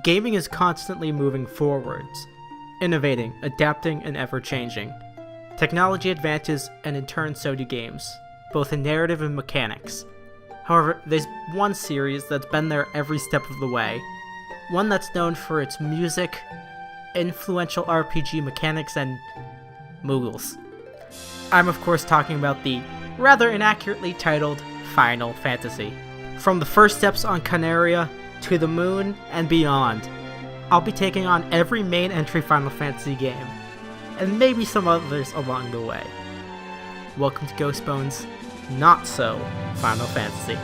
Gaming is constantly moving forwards, innovating, adapting, and ever-changing. Technology advances, and in turn so do games, both in narrative and mechanics. However, there's one series that's been there every step of the way, one that's known for its music, influential RPG mechanics, and moogles. I'm of course talking about the rather inaccurately titled Final Fantasy. From the first steps on Canaria to the moon and beyond, I'll be taking on every main entry Final Fantasy game, and maybe some others along the way. Welcome to Ghostbones, Not So Final Fantasy.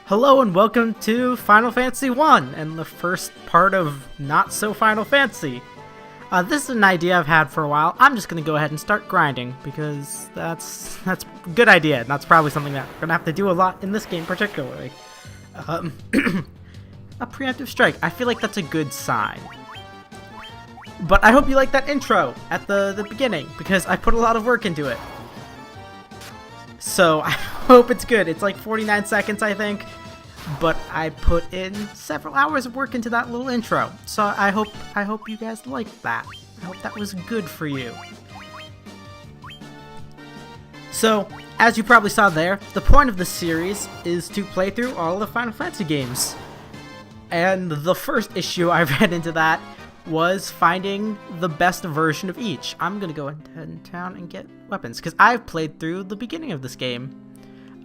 Hello and welcome to Final Fantasy 1 and the first part of Not So Final Fantasy. This is an idea I've had for a while. I'm just going to go ahead and start grinding because that's a good idea. And that's probably something that we're going to have to do a lot in this game particularly. A preemptive strike. I feel like that's a good sign. But I hope you like that intro at the beginning because I put a lot of work into it. So I hope it's good. It's like 49 seconds, I think, but I put in several hours of work into that little intro. So I hope you guys liked that. I hope that was good for you. So, as you probably saw there, the point of the series is to play through all the Final Fantasy games. And the first issue I ran into that was finding the best version of each. I'm gonna go ahead in town and get weapons because I've played through the beginning of this game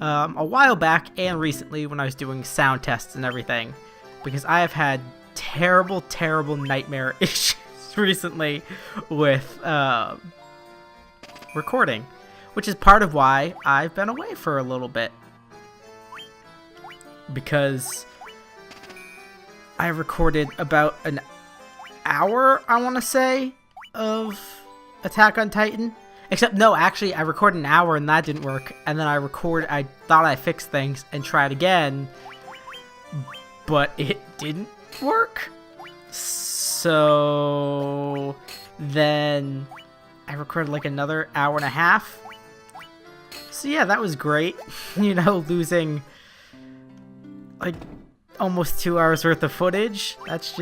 a while back and recently when I was doing sound tests and everything, because I have had terrible nightmare issues recently with recording, which is part of why I've been away for a little bit, because I recorded about an hour, I want to say, of Attack on Titan. Except, no, actually, I recorded an hour and that didn't work. And then I thought I fixed things and tried again. But it didn't work. So then I recorded like another hour and a half. So yeah, that was great. You know, losing like almost 2 hours worth of footage. That's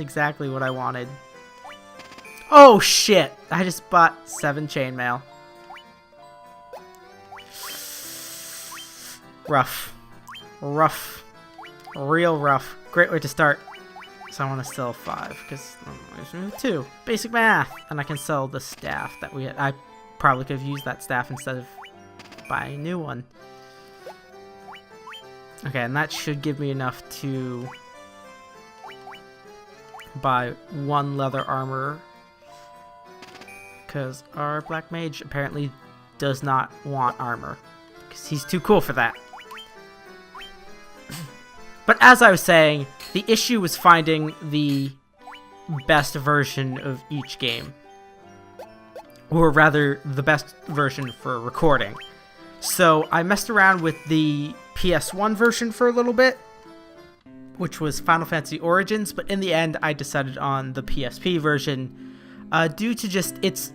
exactly what I wanted. Oh shit! I just bought 7 chainmail. Rough. Real rough. Great way to start. So I want to sell 5, because 2. Basic math! And I can sell the staff that we had. I probably could have used that staff instead of buying a new one. Okay, and that should give me enough to buy 1 leather armor, because our black mage apparently does not want armor, because he's too cool for that. But as I was saying, the issue was finding the best version of each game, or rather the best version for recording. So I messed around with the PS1 version for a little bit, which was Final Fantasy Origins, but in the end I decided on the PSP version due to just it's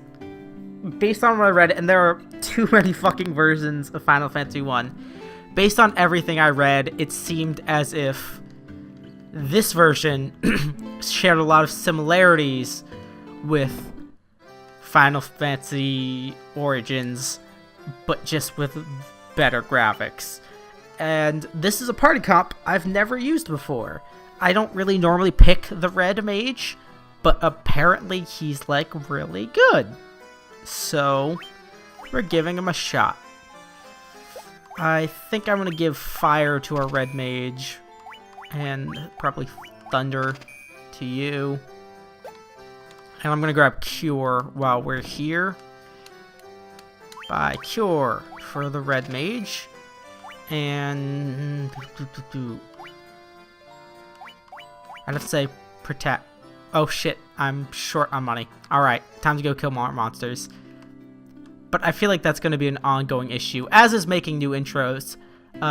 based on what I read, and there are too many fucking versions of Final Fantasy 1. Based on everything I read, it seemed as if this version shared a lot of similarities with Final Fantasy Origins, but just with better graphics. And this is a party comp I've never used before. I don't really normally pick the red mage, but apparently he's like really good. So we're giving him a shot. I think I'm going to give fire to our red mage, and probably thunder to you. And I'm going to grab cure while we're here. By cure for the red mage. And I'd have to say protect. Oh shit, I'm short on money. Alright, time to go kill more monsters. But I feel like that's going to be an ongoing issue, as is making new intros,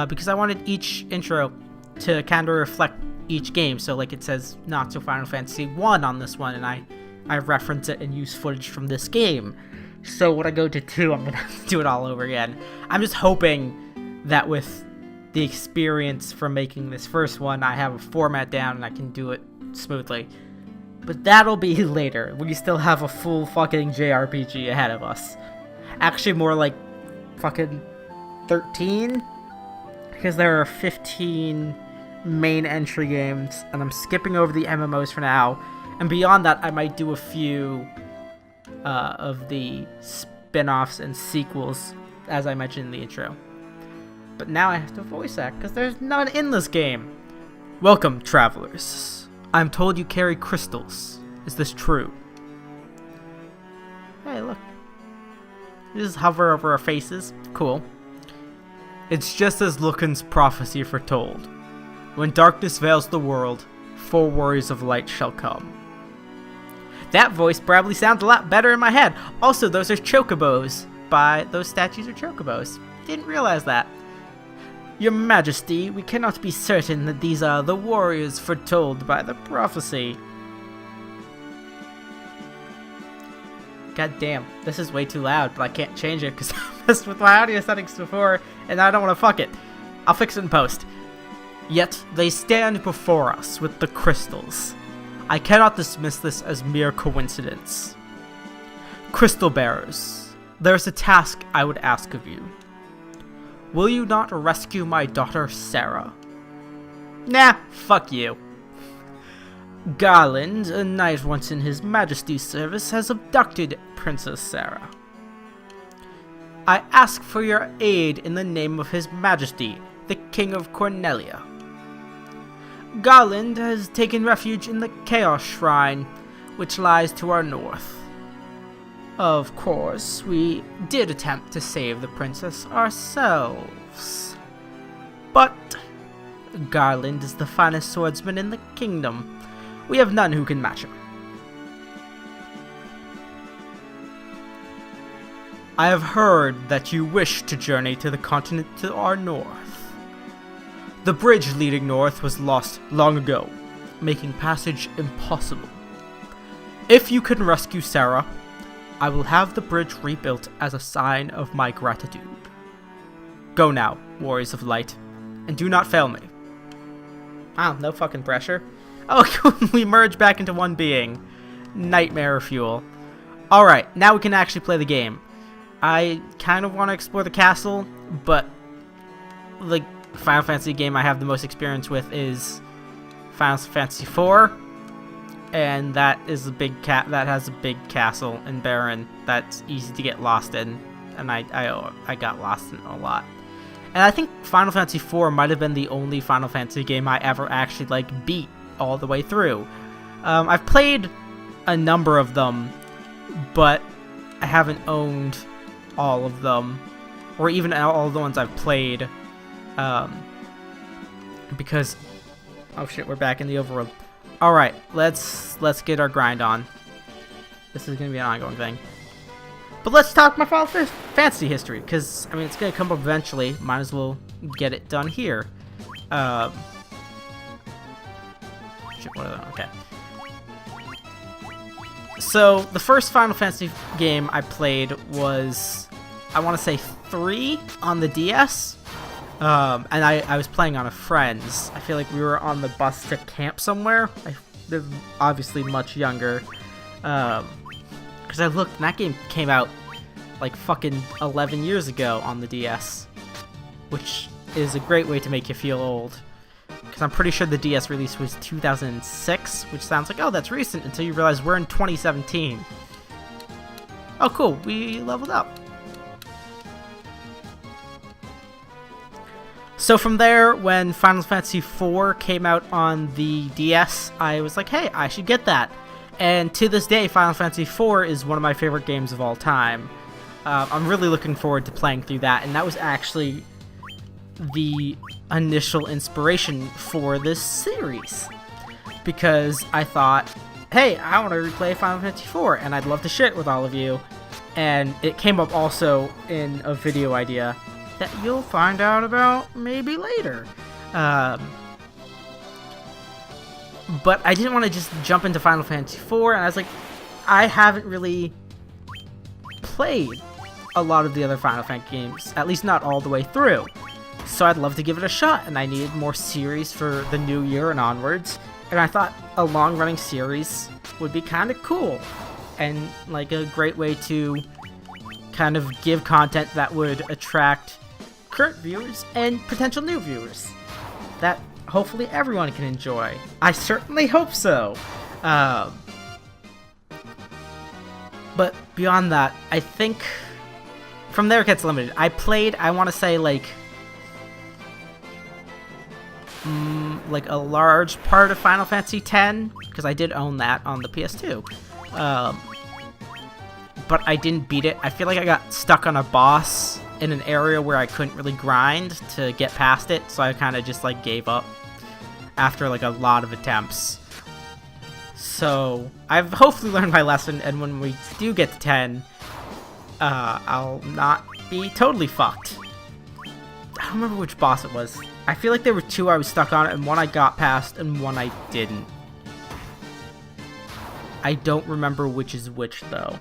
because I wanted each intro to kind of reflect each game. So like it says not so Final Fantasy 1 on this one, and I reference it and use footage from this game. So when I go to 2, I'm going to have to do it all over again. I'm just hoping that with the experience from making this first one, I have a format down and I can do it smoothly. But that'll be later. We still have a full fucking JRPG ahead of us. Actually, more like fucking 13, because there are 15 main entry games, and I'm skipping over the MMOs for now. And beyond that, I might do a few of the spin-offs and sequels, as I mentioned in the intro. But now I have to voice act, because there's none in this game. Welcome, travelers. I'm told you carry crystals. Is this true? Hey, look. You just hover over our faces. Cool. It's just as Lucan's prophecy foretold. When darkness veils the world, 4 warriors of light shall come. That voice probably sounds a lot better in my head. Also, those are chocobos. Those statues are chocobos. Didn't realize that. Your Majesty, we cannot be certain that these are the warriors foretold by the prophecy. God damn, this is way too loud, but I can't change it because I messed with my audio settings before, and I don't want to fuck it. I'll fix it in post. Yet, they stand before us with the crystals. I cannot dismiss this as mere coincidence. Crystal Bearers, there's a task I would ask of you. Will you not rescue my daughter, Sarah? Nah, fuck you. Garland, a knight once in his majesty's service, has abducted Princess Sarah. I ask for your aid in the name of his majesty, the King of Cornelia. Garland has taken refuge in the Chaos Shrine, which lies to our north. Of course, we did attempt to save the princess ourselves. But Garland is the finest swordsman in the kingdom. We have none who can match him. I have heard that you wish to journey to the continent to our north. The bridge leading north was lost long ago, making passage impossible. If you can rescue Sarah, I will have the bridge rebuilt as a sign of my gratitude. Go now, warriors of light, and do not fail me. Wow, no fucking pressure. Oh, we merge back into one being. Nightmare fuel. Alright, now we can actually play the game. I kind of want to explore the castle, but the Final Fantasy game I have the most experience with is Final Fantasy IV, and that is a big that has a big castle and Baron that's easy to get lost in, and I got lost in a lot. And I think Final Fantasy IV might have been the only Final Fantasy game I ever actually beat all the way through. I've played a number of them, but I haven't owned all of them, or even all of the ones I've played, because oh shit, we're back in the overworld. All right, let's get our grind on. This is gonna be an ongoing thing. But let's talk my Final Fantasy history, because I mean it's gonna come up eventually. Might as well get it done here. Shit, what are they? Okay. So, the first Final Fantasy game I played was, I want to say 3 on the DS. And I was playing on a friend's. I feel like we were on the bus to camp somewhere. They're obviously much younger. Because I looked, and that game came out like fucking 11 years ago on the DS. Which is a great way to make you feel old. Because I'm pretty sure the DS release was 2006, which sounds like, oh, that's recent, until you realize we're in 2017. Oh, cool, we leveled up. So from there, when Final Fantasy IV came out on the DS, I was like, hey, I should get that. And to this day, Final Fantasy IV is one of my favorite games of all time. I'm really looking forward to playing through that, and that was actually the initial inspiration for this series. Because I thought, hey, I want to replay Final Fantasy IV, and I'd love to share it with all of you. And it came up also in a video idea that you'll find out about maybe later. But I didn't want to just jump into Final Fantasy IV, and I was like, I haven't really played a lot of the other Final Fantasy games, at least not all the way through. So I'd love to give it a shot, and I needed more series for the new year and onwards. And I thought a long-running series would be kind of cool, and like a great way to kind of give content that would attract current viewers and potential new viewers that hopefully everyone can enjoy. I certainly hope so. But beyond that, I think from there it gets limited. I played, I want to say, like a large part of Final Fantasy X, because I did own that on the PS2. But I didn't beat it. I feel like I got stuck on a boss in an area where I couldn't really grind to get past it, so I kind of just like gave up after like a lot of attempts. So I've hopefully learned my lesson, and when we do get to 10, I'll not be totally fucked. I don't remember which boss it was. I feel like there were 2 I was stuck on, and one I got past, and one I didn't. I don't remember which is which, though.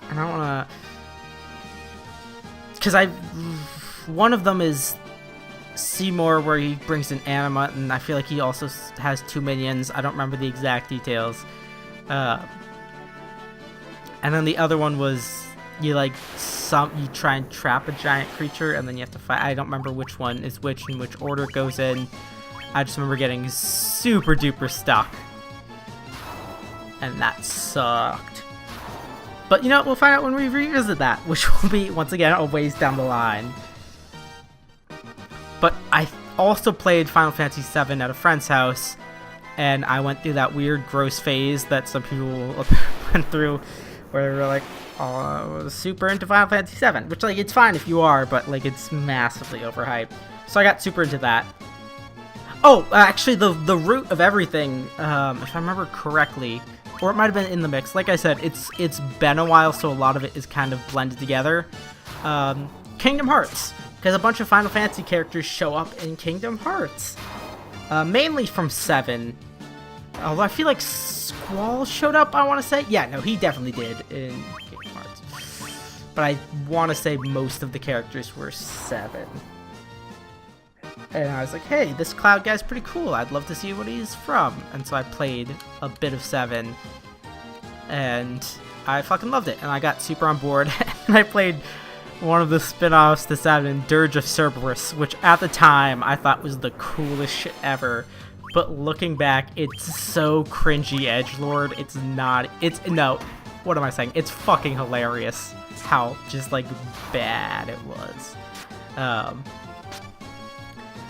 And I don't wanna... Because one of them is Seymour, where he brings an Anima, and I feel like he also has 2 minions. I don't remember the exact details. And then the other one was... You try and trap a giant creature, and then you have to fight. I don't remember which one is which and which order it goes in. I just remember getting super duper stuck, and that sucked. But you know, we'll find out when we revisit that, which will be once again a ways down the line. But I also played Final Fantasy VII at a friend's house, and I went through that weird, gross phase that some people went through, where they were like, oh, super into Final Fantasy VII, which, like, it's fine if you are, but, like, it's massively overhyped. So I got super into that. Oh, actually, the root of everything, if I remember correctly, or it might have been in the mix. Like I said, it's been a while, so a lot of it is kind of blended together. Kingdom Hearts, because a bunch of Final Fantasy characters show up in Kingdom Hearts. Mainly from 7. Although I feel like Squall showed up, I want to say. Yeah, no, he definitely did in Kingdom Hearts. But I want to say most of the characters were 7. And I was like, hey, this Cloud guy's pretty cool. I'd love to see what he's from. And so I played a bit of 7. And I fucking loved it. And I got super on board. And I played one of the spin-offs to 7, Dirge of Cerberus, which at the time I thought was the coolest shit ever. But looking back, it's so cringy edgelord. It's not. No. What am I saying? It's fucking hilarious how just like bad it was.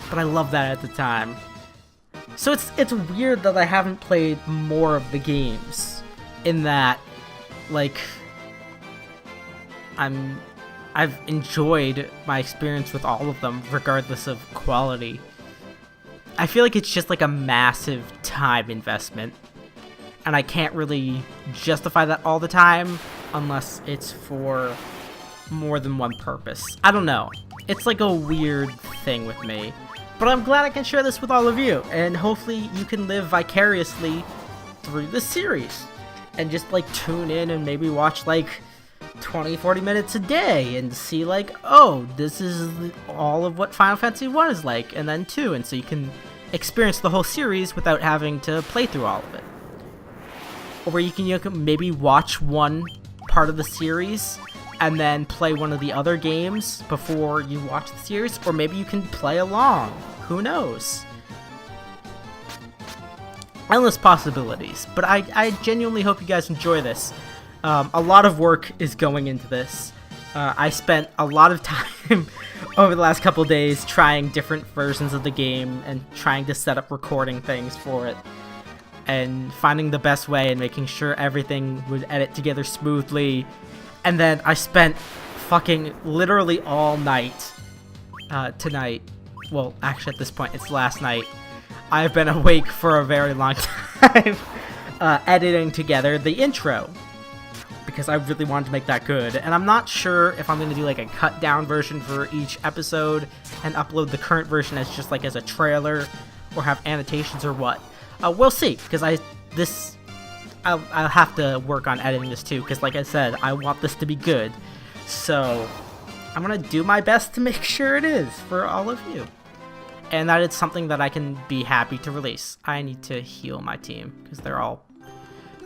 But I love that at the time. So it's weird that I haven't played more of the games. In that, like, I've enjoyed my experience with all of them, regardless of quality. I feel like it's just like a massive time investment, and I can't really justify that all the time unless it's for more than one purpose. I don't know. It's like a weird thing with me. But I'm glad I can share this with all of you, and hopefully you can live vicariously through the series. And just like tune in and maybe watch like 20-40 minutes a day and see like, oh, this is all of what Final Fantasy 1 is like, and then 2, and so you can experience the whole series without having to play through all of it. Or you can maybe watch one part of the series and then play one of the other games before you watch the series, or maybe you can play along. Who knows? Endless possibilities. But I genuinely hope you guys enjoy this. A lot of work is going into this. I spent a lot of time over the last couple days trying different versions of the game and trying to set up recording things for it and finding the best way and making sure everything would edit together smoothly. And then I spent fucking literally all night tonight. Well, actually at this point it's last night. I've been awake for a very long time editing together the intro, because I really wanted to make that good. And I'm not sure if I'm going to do like a cut down version for each episode and upload the current version as just like as a trailer, or have annotations or what. We'll see, because I'll have to work on editing this too, because like I said, I want this to be good. So I'm going to do my best to make sure it is for all of you. And that it's something that I can be happy to release. I need to heal my team, because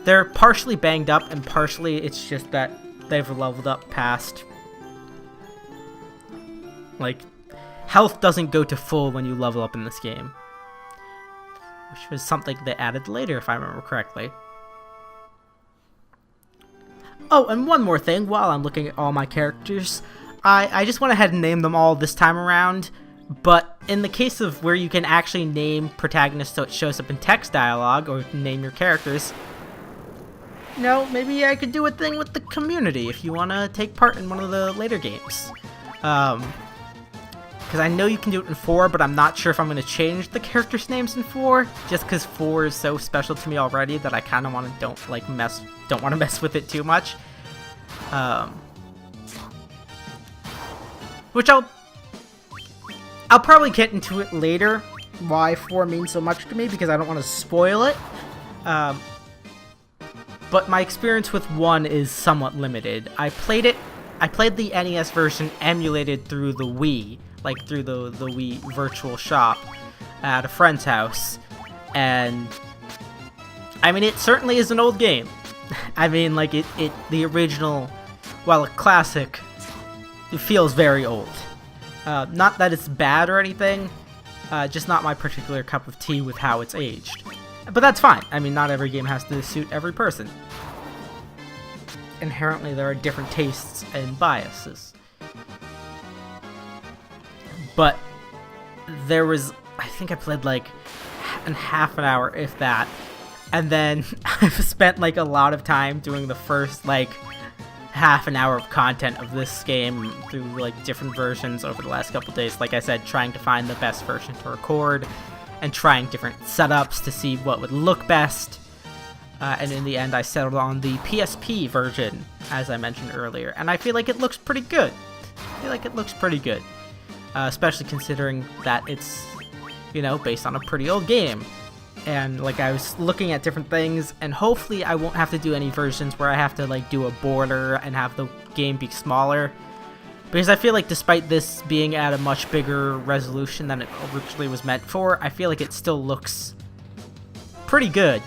they're partially banged up, and partially it's just that they've leveled up past. Like, health doesn't go to full when you level up in this game, which was something they added later, if I remember correctly. Oh, and one more thing, while I'm looking at all my characters, I just went ahead and named them all this time around, but in the case of where you can actually name protagonists so it shows up in text dialogue, or name your characters, you know, maybe I could do a thing with the community if you want to take part in one of the later games. Because I know you can do it in 4, but I'm not sure if I'm going to change the characters' names in 4, just because 4 is so special to me already that I kind of don't want to mess with it too much. Which I'll probably get into it later, why 4 means so much to me, because I don't want to spoil it. But my experience with 1 is somewhat limited. I played the NES version emulated through the Wii, like through the Wii Virtual Shop at a friend's house, and I mean, it certainly is an old game. I mean, like, the original, while a classic, it feels very old. Not that it's bad or anything, just not my particular cup of tea with how it's aged. But that's fine. I mean, not every game has to suit every person. Inherently, there are different tastes and biases. But there was, I think I played like half an hour, if that. And then I've spent like a lot of time doing the first like half an hour of content of this game through like different versions over the last couple days. Like I said, trying to find the best version to record and trying different setups to see what would look best. And in the end, I settled on the PSP version, as I mentioned earlier. And I feel like it looks pretty good. Especially considering that it's, you know, based on a pretty old game. And like, I was looking at different things, and hopefully I won't have to do any versions where I have to like do a border and have the game be smaller, because I feel like despite this being at a much bigger resolution than it originally was meant for, I feel like it still looks pretty good.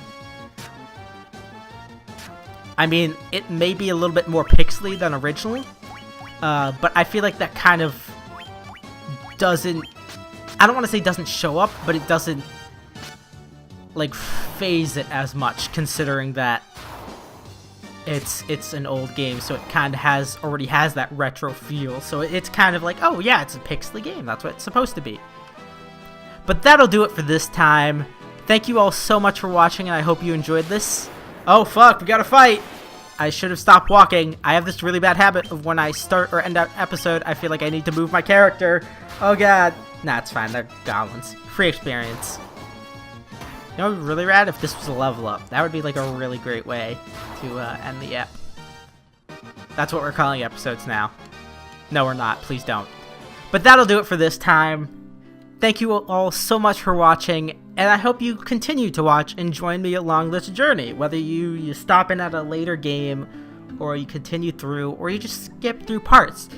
I mean, it may be a little bit more pixely than originally, but I feel like that kind of doesn't, I don't want to say doesn't show up, but it doesn't like phase it as much, considering that it's an old game, so it kind of already has that retro feel. So it's kind of like, oh yeah, it's a pixely game, that's what it's supposed to be. But that'll do it for this time. Thank you all so much for watching, and I hope you enjoyed this. Oh fuck, we gotta fight! I should have stopped walking. I have this really bad habit of when I start or end an episode, I feel like I need to move my character. Oh god. Nah, it's fine, they're goblins. Free experience. You know what would be really rad? If this was a level up. That would be like a really great way to end the ep. That's what we're calling episodes now. No, we're not. Please don't. But that'll do it for this time. Thank you all so much for watching, and I hope you continue to watch and join me along this journey, whether you stop in at a later game, or you continue through, or you just skip through parts.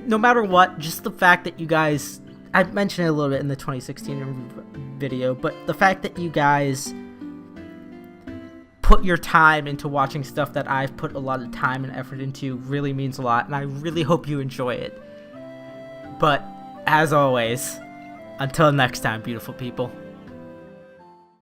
No matter what, just the fact that you guys, I mentioned it a little bit in the 2016 video, but the fact that you guys put your time into watching stuff that I've put a lot of time and effort into really means a lot, and I really hope you enjoy it. But, as always, until next time, beautiful people.